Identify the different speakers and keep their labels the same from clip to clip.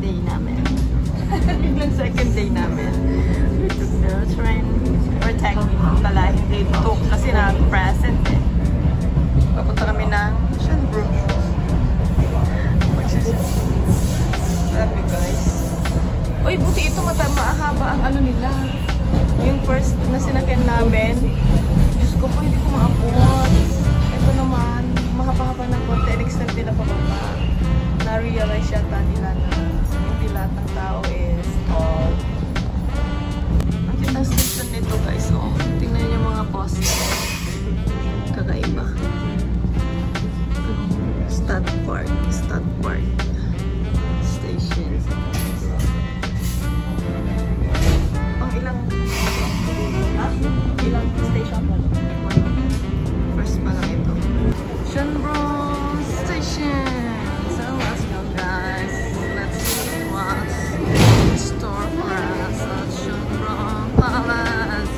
Speaker 1: day namin. Biglang second day namin. We took the train. Or taking pala, hindi took kasi na-present eh. Papunta kami ng Shanbrook. Which is sabi guys. Uy, buti ito mahaba ang ano nila. Yung first na sinakyan namin. Diyos ko po, hindi ko maabot. Ito naman, mahaba-haba ng konti. Extend nila pababa. Na-realize yata nila na hindi lahat ng tao is all. Ang kitang station nito guys. Oh, tingnan niyo mga poste. Kakaiba. Stud Park Station. Pang ilang station pa lang? First pa lang ito. Shanbrook Station. So let's go guys. Let's see what's in store for us at Shanbrook Palace.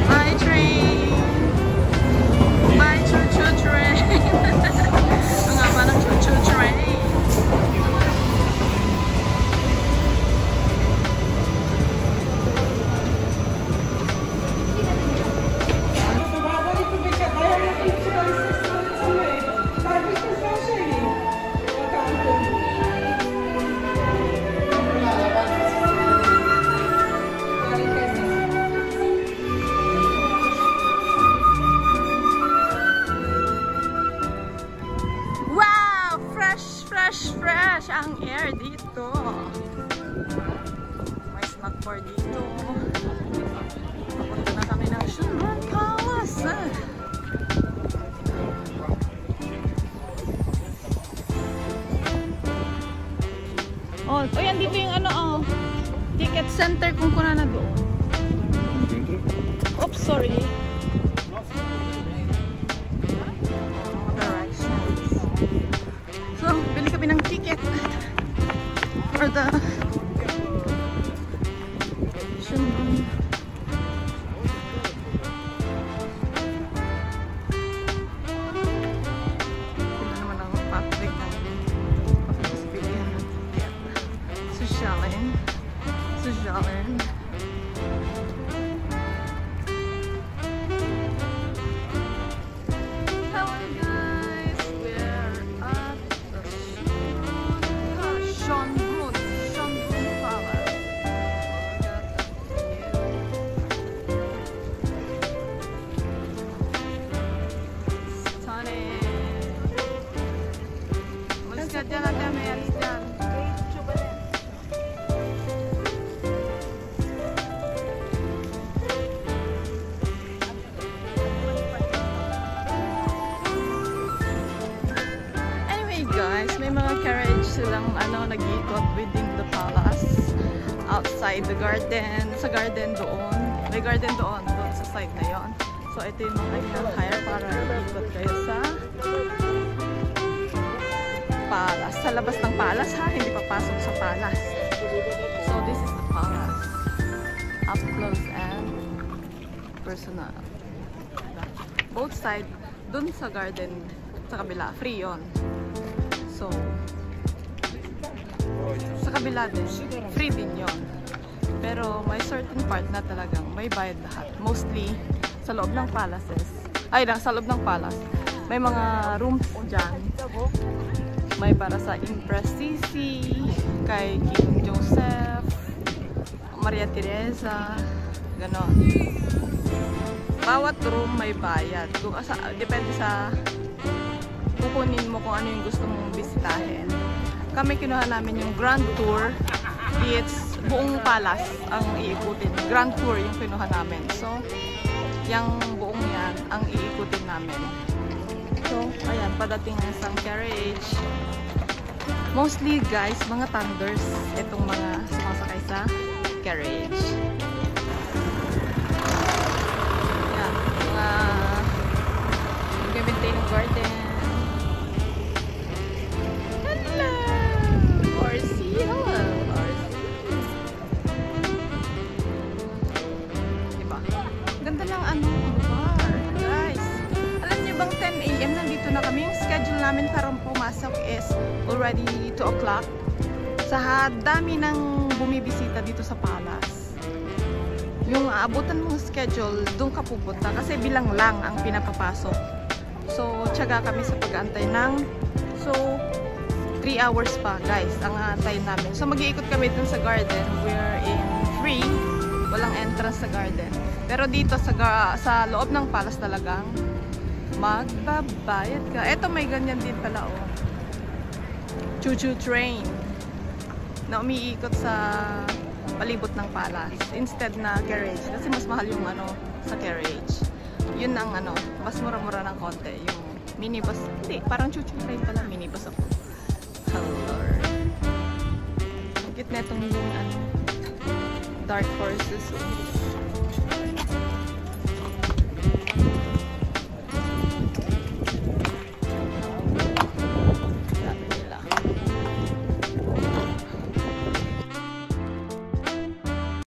Speaker 1: Bye train! Bye choo-choo train! Ang haba ng choo-choo train! Fresh ang air dito. May snack bar dito. Papunta na kami ng Shanbrook Palace. Oh, yan dito yung ano oh. Ticket center kung kuna na doon. Oops, sorry. Ng ticket for the Shanbrook. Ito naman ang Patrick ng pagpapilihan ng ticket. Sosyalin. May mga carriage silang nag-iikot within the palace, outside the garden, sa garden doon. May garden doon sa side na yon. So ito yung mga hire para iikot kayo sa palace. Sa labas ng palace ha, hindi papasok sa palace. So this is the palace. Up close and personal. Both side, dun sa garden, sa kabila, free yon. So, sa kabila din, free din yun. Pero may certain part na talagang may bayad lahat. Mostly, sa loob ng palaces. Sa loob ng palace. May mga rooms dyan. May para sa Empress Sisi, kay King Joseph, Maria Teresa, ganon. Bawat room may bayad. Depende sa kukunin mo kung ano yung gusto mong bisitahin. Kami kinuha namin yung Grand Tour. It's buong palace ang iikutin. Grand Tour yung kinuha namin. So, yung buong yan ang iikutin namin. So, ayan, padating ang isang carriage. Mostly guys, mga thunders itong mga sumasakay sa carriage. Ayan, mga nag-maintain ng garden. namin para pumasok is already 2 o'clock. Sa dami ng bumibisita dito sa palace, yung aabutan mong schedule, doon ka pupunta kasi bilang lang ang pinapapasok. So, tiyaga kami sa pag-aantay ng 3 hours pa guys ang aantay namin. So, mag-iikot kami dun sa garden. We're in free. Walang entrance sa garden. Pero dito sa loob ng palace talagang magbabayad ka. Eto, may ganyan din pala, oh. Choo-choo train na umiikot sa palibot ng palace instead na carriage. Kasi mas mahal yung sa carriage. Yun ang mas mura-mura ng konti. Yung minibus. Hindi, parang choo-choo train pala. Minibus ako. Hello. Ang cute na itong yung dark horses.